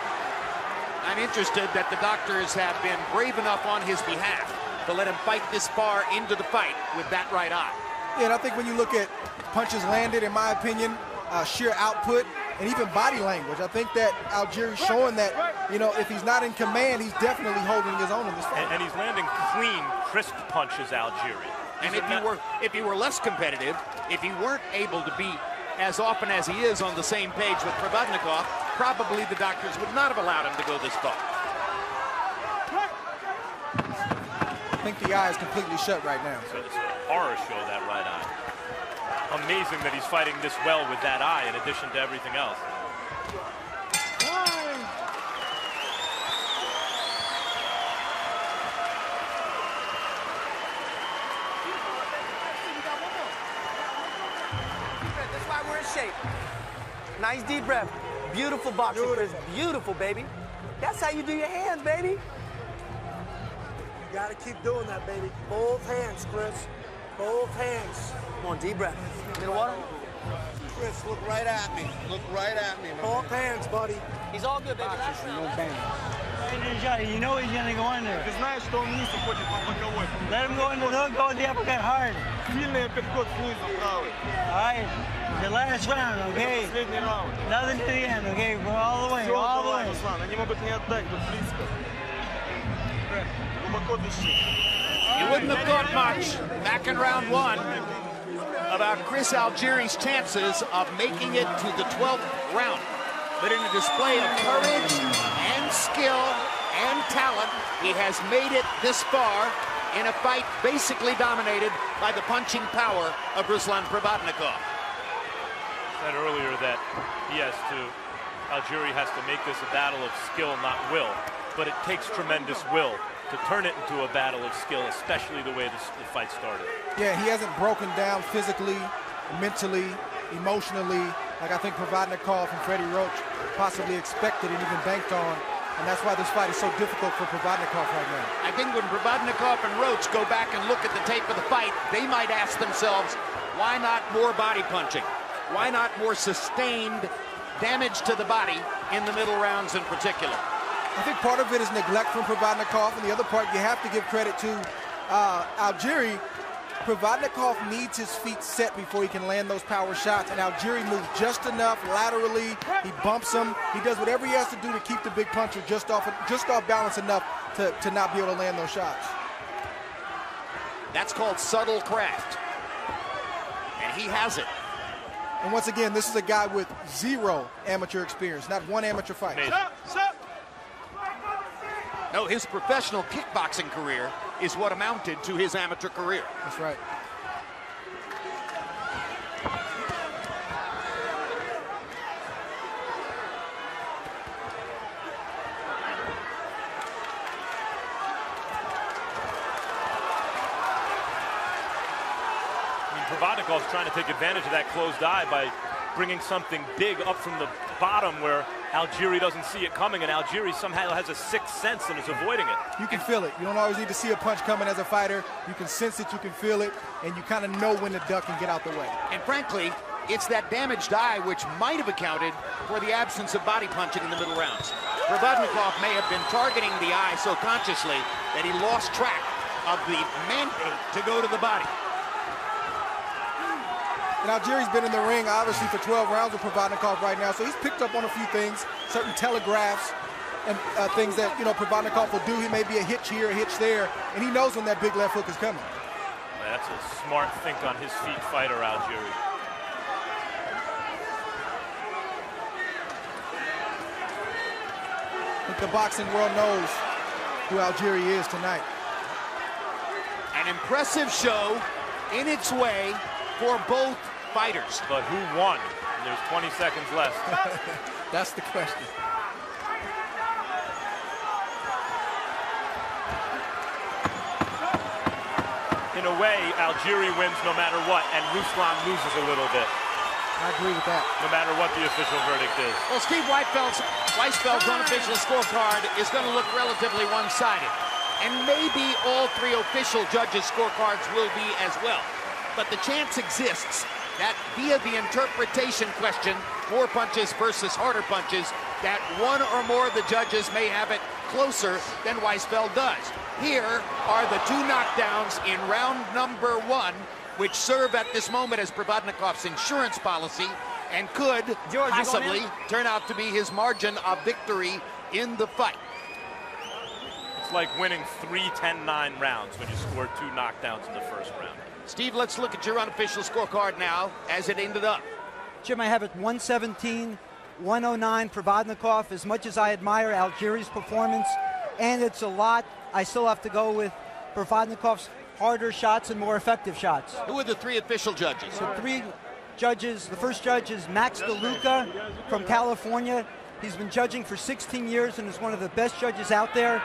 I'm interested that the doctors have been brave enough on his behalf to let him fight this far into the fight with that right eye. Yeah, and I think when you look at punches landed, in my opinion, sheer output, and even body language, I think that Algieri's showing that, you know, if he's not in command, he's definitely holding his own in this fight. And he's landing clean, crisp punches, Algieri. And if he were less competitive, if he weren't able to be as often as he is on the same page with Provodnikov, probably the doctors would not have allowed him to go this far. I think the eye is completely shut right now. So it's a horror show, that right eye. Amazing that he's fighting this well with that eye in addition to everything else. That's why we're in shape. Nice deep breath. Beautiful boxing, Chris. Beautiful, baby. That's how you do your hands, baby. You gotta keep doing that, baby. Both hands, Chris. Both hands. Come on, deep breath. Little water? Chris, look right at me. Look right at me. Both hands, buddy. He's all good, baby. You know he's gonna go in there. Ты знаешь, что он вниз уходит по боковой. Let him go in the hook, go the uppercut hard. Сильный апперкот снизу, правый. All right, the last round, okay? Последний раунд. Nothing to the end, okay? We're all the way, Все, all the давай, way. Руслан, они могут не отдать, тут близко. Глубоко дыши. You wouldn't have thought much back in round one about Chris Algieri's chances of making it to the 12th round. But in a display of courage and skill and talent, he has made it this far in a fight basically dominated by the punching power of Ruslan Provodnikov. Said earlier that Algieri has to make this a battle of skill, not will. But it takes tremendous will to turn it into a battle of skill, especially the way the fight started. Yeah, he hasn't broken down physically, mentally, emotionally, like I think Provodnikov and Freddie Roach possibly expected and even banked on. And that's why this fight is so difficult for Provodnikov right now. I think when Provodnikov and Roach go back and look at the tape of the fight, they might ask themselves, why not more body punching? Why not more sustained damage to the body in the middle rounds in particular? I think part of it is neglect from Provodnikov, and the other part you have to give credit to Algieri. Provodnikov needs his feet set before he can land those power shots, and Algieri moves just enough laterally. He bumps him. He does whatever he has to do to keep the big puncher just off balance enough to not be able to land those shots. That's called subtle craft, and he has it. And once again, this is a guy with zero amateur experience, not one amateur fight. No, his professional kickboxing career is what amounted to his amateur career. That's right. I mean, Provodnikov's trying to take advantage of that closed eye by bringing something big up from the bottom where Algieri doesn't see it coming, and Algieri somehow has a sixth sense and is avoiding it. You can feel it. You don't always need to see a punch coming as a fighter. You can sense it, you can feel it, and you kind of know when to duck and get out the way. And frankly, it's that damaged eye which might have accounted for the absence of body punching in the middle rounds. Provodnikov may have been targeting the eye so consciously that he lost track of the mandate to go to the body. And Algieri's been in the ring, obviously, for 12 rounds with Provodnikov right now, so he's picked up on a few things, certain telegraphs and things that, you know, Provodnikov will do. He may be a hitch here, a hitch there, and he knows when that big left hook is coming. That's a smart think on his feet fighter, Algieri. I think the boxing world knows who Algieri is tonight. An impressive show in its way for both fighters. But who won? And there's 20 seconds left. That's the question. In a way, Algieri wins no matter what, and Ruslan loses a little bit. I agree with that. No matter what the official verdict is. Well, Steve Weisfeld's unofficial scorecard is going to look relatively one-sided. and maybe all 3 official judges' scorecards will be as well. But the chance exists that via the interpretation question, 4 punches versus harder punches, that one or more of the judges may have it closer than Weisfeld does. Here are the 2 knockdowns in round number 1, which serve at this moment as Provodnikov's insurance policy and could possibly turn out to be his margin of victory in the fight. It's like winning 3 10-9 rounds when you score 2 knockdowns in the first round. Steve, let's look at your unofficial scorecard now as it ended up. Jim, I have it 117, 109 Provodnikov. As much as I admire Algieri's performance, and it's a lot, I still have to go with Provodnikov's harder shots and more effective shots. Who are the 3 official judges? So 3 judges. The first judge is Max DeLuca from California. He's been judging for 16 years and is one of the best judges out there.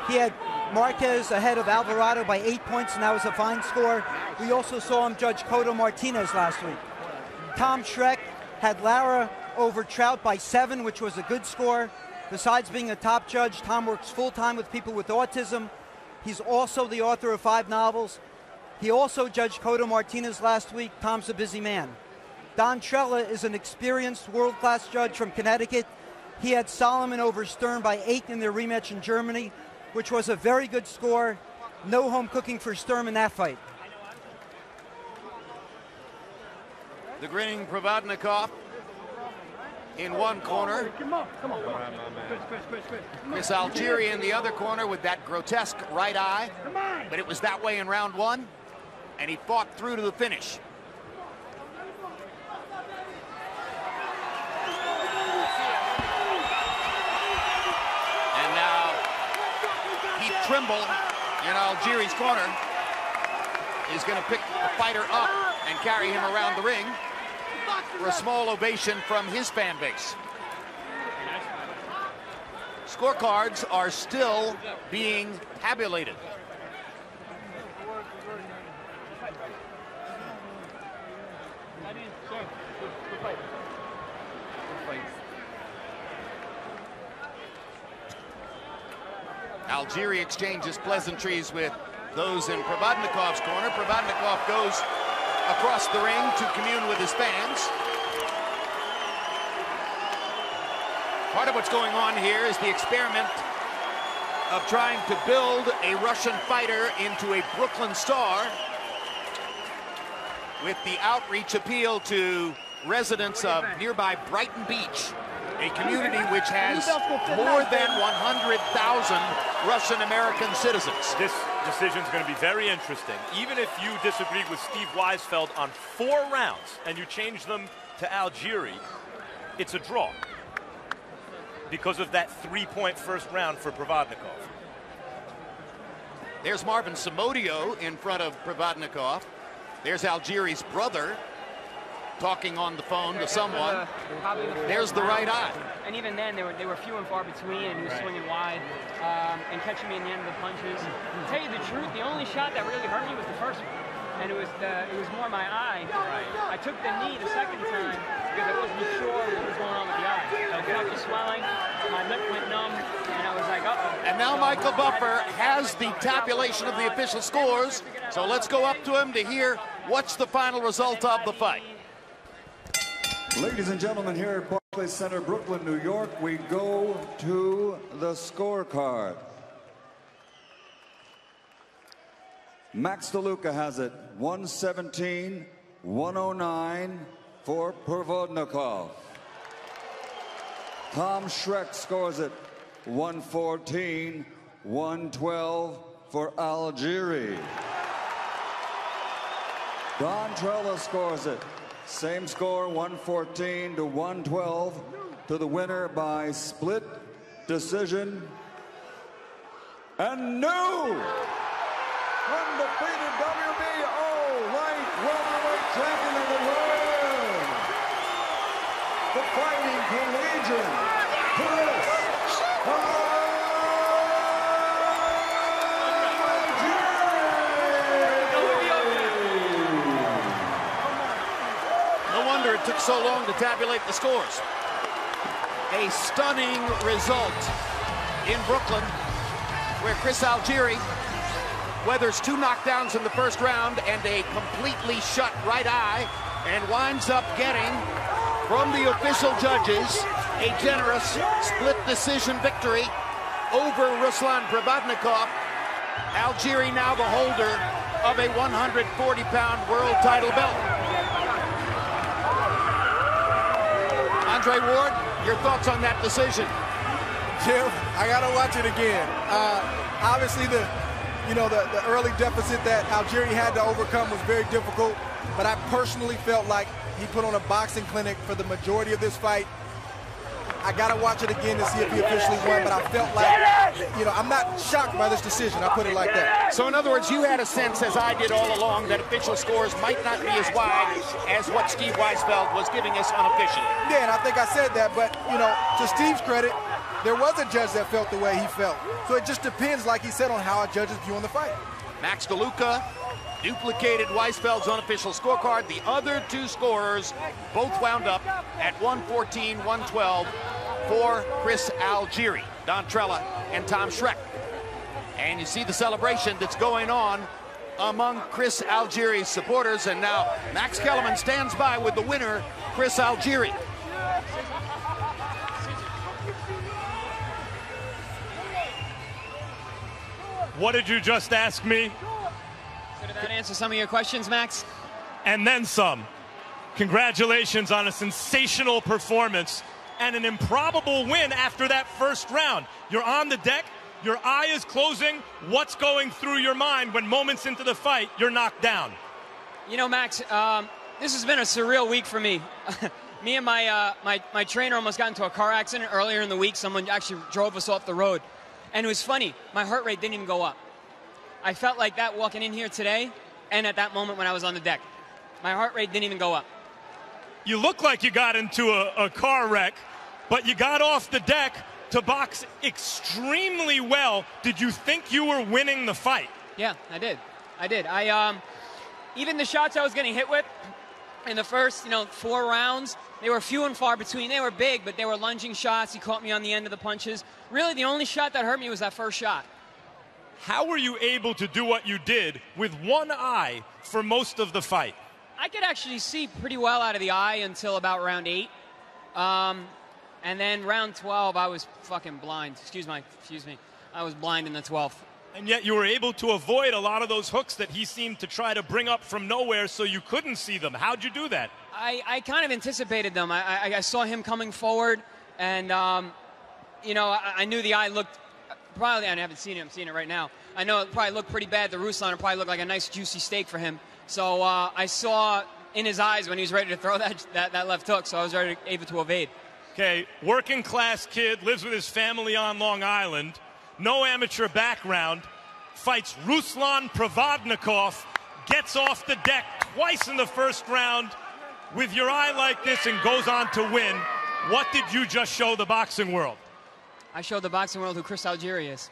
He had Marquez ahead of Alvarado by 8 points, and that was a fine score. We also saw him judge Cotto Martinez last week. Tom Schreck had Lara over Trout by 7, which was a good score. Besides being a top judge, Tom works full-time with people with autism. He's also the author of 5 novels. He also judged Cotto Martinez last week. Tom's a busy man. Don Trella is an experienced world-class judge from Connecticut. He had Solomon over Stern by 8 in their rematch in Germany, which was a very good score. No home cooking for Sturm in that fight. The grinning Provodnikov in one corner. Chris Algieri in the other corner with that grotesque right eye. But it was that way in round 1, and he fought through to the finish. And now Heath Trimble in Algieri's corner is going to pick the fighter up and carry him around the ring for a small ovation from his fan base. Scorecards are still being tabulated. Algieri exchanges pleasantries with those in Provodnikov's corner. Provodnikov goes across the ring to commune with his fans. Part of what's going on here is the experiment of trying to build a Russian fighter into a Brooklyn star with the outreach appeal to residents of nearby Brighton Beach, a community which has more than 100,000 Russian-American citizens. This decision is going to be very interesting. Even if you disagree with Steve Weisfeld on 4 rounds and you change them to Algieri, it's a draw because of that 3-point first round for Provodnikov. There's Marvin Somodio in front of Provodnikov. There's Algieri's brother talking on the phone to someone. There's the right eye. And even then, they were few and far between, and he was swinging wide and catching me in the end of the punches. To tell you the truth, the only shot that really hurt me was the first one, and it was more my eye. I took the knee the second time because I wasn't sure what was going on with the eye. I felt the swelling, my lip went numb, and I was like, uh-oh. And now Michael Buffer has the tabulation of the official scores, so let's go up to him to hear what's the final result of the fight. Ladies and gentlemen, here at Barclay Center, Brooklyn, New York, we go to the scorecard. Max DeLuca has it 117-109 for Provodnikov. Tom Schreck scores it 114-112 for Algieri. Don Trella scores it. Same score, 114-112 to the winner by split decision. And new undefeated WBO light welterweight champion of the world, the Fighting Collegian, Chris It took so long to tabulate the scores. A stunning result in Brooklyn. where Chris Algieri weathers 2 knockdowns in the first round and a completely shut right eye, and winds up getting, from the official judges, a generous split decision victory over Ruslan Provodnikov. Algieri now the holder of a 140-pound world title belt. Andre Ward, your thoughts on that decision? Jim, I gotta watch it again. Obviously, the early deficit that Algieri had to overcome was very difficult, but I personally felt like he put on a boxing clinic for the majority of this fight. I gotta watch it again to see if he officially won, but I felt like, I'm not shocked by this decision. I put it like that. So in other words, you had a sense, as I did all along, that official scores might not be as wide as what Steve Weisfeld was giving us unofficially. Yeah, and I think I said that, but, to Steve's credit, there was a judge that felt the way he felt. So it just depends, like he said, on how a judge is viewing the fight. Max DeLuca duplicated Weisfeld's unofficial scorecard. The other 2 scorers both wound up at 114-112 for Chris Algieri, Don Trella and Tom Schreck. And you see the celebration that's going on among Chris Algieri's supporters. And now Max Kellerman stands by with the winner, Chris Algieri. What did you just ask me? So did that answer some of your questions, Max? And then some. Congratulations on a sensational performance and an improbable win after that first round. You're on the deck, your eye is closing. What's going through your mind when moments into the fight you're knocked down? Max, this has been a surreal week for me. Me and my trainer almost got into a car accident earlier in the week. Someone actually drove us off the road. And it was funny, my heart rate didn't even go up. I felt like that walking in here today and at that moment when I was on the deck. My heart rate didn't even go up. You look like you got into a car wreck, but you got off the deck to box extremely well. Did you think you were winning the fight? Yeah, I did. Even the shots I was getting hit with in the first, 4 rounds, they were few and far between. They were big, but they were lunging shots. He caught me on the end of the punches. Really, the only shot that hurt me was that first shot. How were you able to do what you did with one eye for most of the fight? I could actually see pretty well out of the eye until about round 8. And then round 12, I was fucking blind. Excuse me. I was blind in the 12th. And yet you were able to avoid a lot of those hooks that he seemed to try to bring up from nowhere so you couldn't see them. How'd you do that? I kind of anticipated them. I saw him coming forward, and, I knew the eye looked probably, I haven't seen it, I'm seeing it right now. I know it probably looked pretty bad to Ruslan. It probably looked like a nice juicy steak for him. So I saw in his eyes when he was ready to throw that left hook, so I was able to evade. Okay, working class kid, lives with his family on Long Island, no amateur background, fights Ruslan Provodnikov, gets off the deck twice in the first round with your eye like this and goes on to win. What did you just show the boxing world? I showed the boxing world who Chris Algieri is.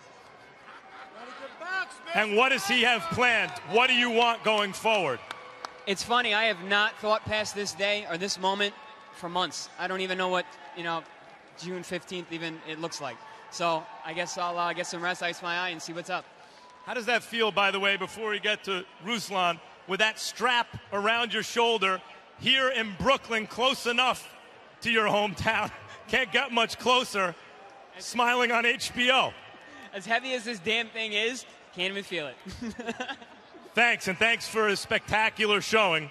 And what does he have planned? What do you want going forward? It's funny, I have not thought past this day or this moment for months. I don't even know what, June 15th even it looks like. So I guess I'll get some rest, ice my eye, and see what's up. How does that feel, by the way, before we get to Ruslan, with that strap around your shoulder here in Brooklyn, close enough to your hometown? Can't get much closer, smiling on HBO. As heavy as this damn thing is, can't even feel it. Thanks, and thanks for a spectacular showing.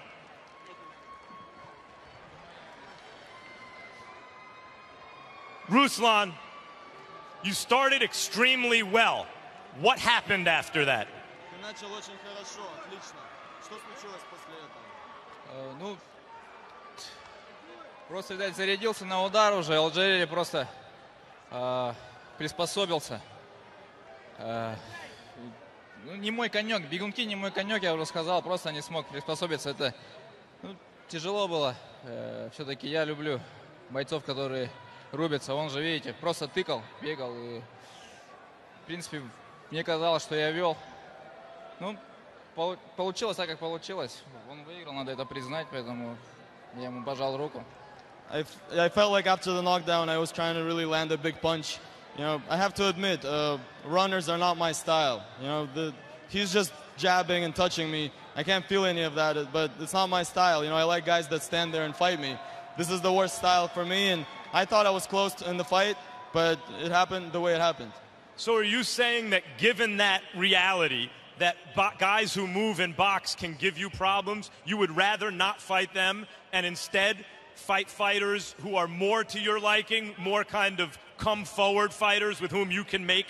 Ruslan, you started extremely well. What happened after that? Ты начал очень хорошо, отлично. Что случилось после этого? Просто, видать, зарядился на удар уже. Алжири просто приспособился. Не мой конек, бегунки не мой конек, я уже сказал, просто не смог приспособиться. Это тяжело было. Все-таки я люблю бойцов, которые рубятся. Он же, видите, просто тыкал, бегал. И, в принципе, мне казалось, что я вел. Получилось так, как получилось. Он выиграл, надо это признать, поэтому я ему пожал руку. I felt like after the knockdown, I was trying to really land a big punch. You know, I have to admit, runners are not my style. You know, he's just jabbing and touching me. I can't feel any of that, but it's not my style. You know, I like guys that stand there and fight me. This is the worst style for me, and I thought I was close in the fight, but it happened the way it happened. So are you saying that given that reality, that guys who move and box can give you problems, you would rather not fight them and instead fight fighters who are more to your liking, more kind of come-forward fighters with whom you can make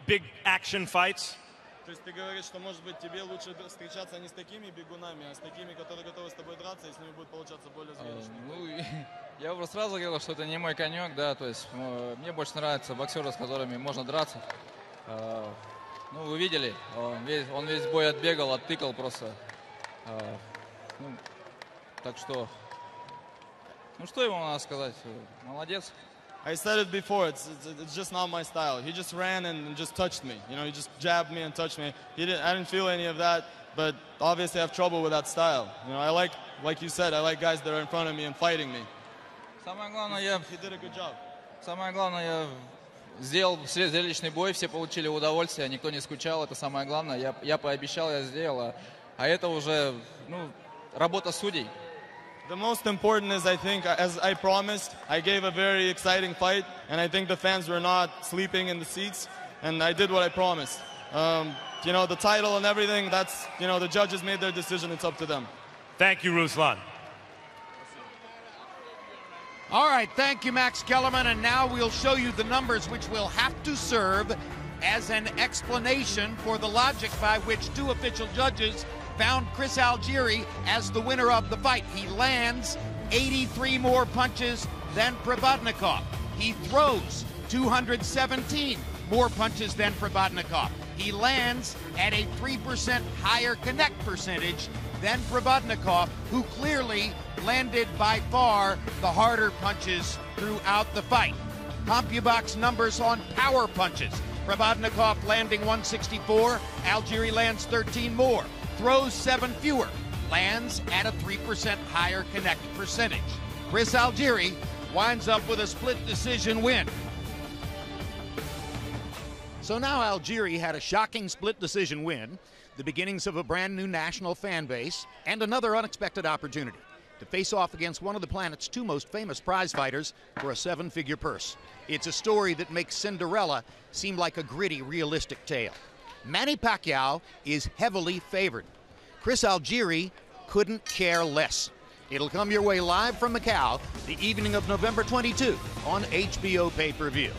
big action fights? То есть ты говоришь, что, может быть, тебе лучше встречаться не с такими бегунами, а с такими, которые готовы с тобой драться, и с ними будет получаться более зрелищно. Ну, я уже сразу говорил, что это не мой конек, да, то есть мне больше нравятся боксеры, с которыми можно драться. Ну, вы видели, он весь бой отбегал, оттыкал просто. Ну, так что, ну что ему надо сказать? Молодец. I said it before, it's just not my style. He just ran and just touched me. You know, he just jabbed me and touched me. I didn't feel any of that, but obviously I have trouble with that style. You know, I like you said, I like guys that are in front of me and fighting me. Самое главное, He did a good job. Самое главное, я сделал зрелищный бой, все получили удовольствие, никто не скучал, это самое главное. Я пообещал, я сделал, а это уже, ну, работа судей. The most important is, I think, as I promised, I gave a very exciting fight, and I think the fans were not sleeping in the seats, and I did what I promised. You know, the title and everything, that's, you know, the judges made their decision, it's up to them. Thank you, Ruslan. All right, thank you, Max Kellerman, and now we'll show you the numbers which will have to serve as an explanation for the logic by which two official judges found Chris Algieri as the winner of the fight. He lands 83 more punches than Provodnikov. He throws 217 more punches than Provodnikov. He lands at a 3% higher connect percentage than Provodnikov, who clearly landed by far the harder punches throughout the fight. CompuBox numbers on power punches. Provodnikov landing 164, Algieri lands 13 more. Throws 7 fewer, lands at a 3% higher connect percentage. Chris Algieri winds up with a split decision win. So now Algieri had a shocking split decision win, the beginnings of a brand new national fan base, and another unexpected opportunity to face off against one of the planet's two most famous prize fighters for a 7-figure purse. It's a story that makes Cinderella seem like a gritty, realistic tale. Manny Pacquiao is heavily favored. Chris Algieri couldn't care less. It'll come your way live from Macau the evening of November 22 on HBO pay-per-view.